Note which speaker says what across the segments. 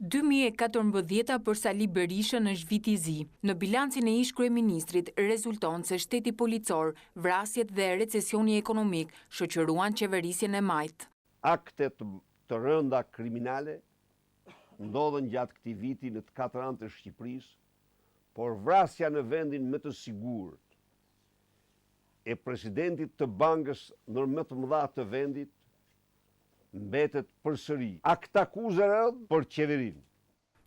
Speaker 1: 2014 për Sali Berishën është viti i zi. Në bilancin e ish kryeministrit rezulton se shteti policor, vrasjet dhe recesioni ekonomik shoqëruan qeverisjen e majt.
Speaker 2: Aktet të rënda kriminale ndodhen gjatë këtij viti në të katër anët e Shqipërisë, por vrasja në vendin më të sigurt e presidentit të bankës më të mëdha të vendit mbetet përsëri aktakuzë rënd për qeverinë.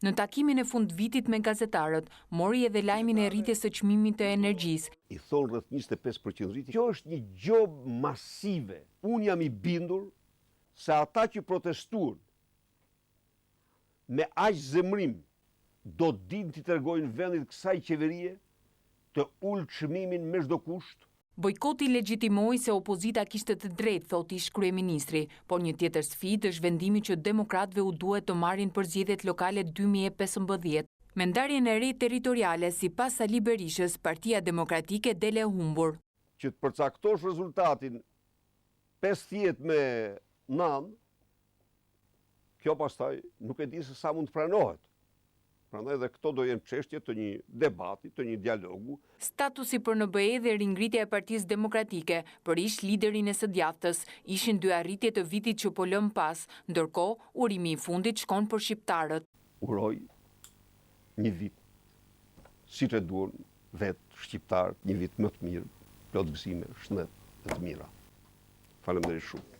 Speaker 1: Në takimin e fund vitit me gazetarët, mori edhe lajmin e rritjes së çmimit të energjisë.
Speaker 2: I thonë rreth 25% rritje. Kjo është një gjobë masive. Unë jam i bindur se ata që protestuan me aq zemrim do të dinë të tregojnë vendit kësaj qeverie të ulë çmimin me çdo kusht.
Speaker 1: Bojkoti legjitimoi se opozita kishte të drejtë, thot ish kryeministri, por një tjetër sfidë është vendimi që demokratëve u duhet të marrin përzgjedhjet lokale 2015. Me ndarjen e re territoriale, sipas Sali Berishës, Partia Demokratike dele humbur.
Speaker 2: Që të përcaktosh rezultatin 50 me 9, kjo pastaj nuk e di se sa mund të pranohet. Prandaj dhe këto do jenë çështje të një debati, të një dialogu.
Speaker 1: Statusi për NBE dhe ringritja e Partisë Demokratike për ish liderin e së djathtës ishin dy arritje të vitit që po lëm pas, ndërkohë urimi i fundit shkon për shqiptarët.
Speaker 2: Uroj një vit, siç e duan vetë shqiptarët, një vit më të mirë, plot gëzime, shëndet e të mira. Faleminderit shumë.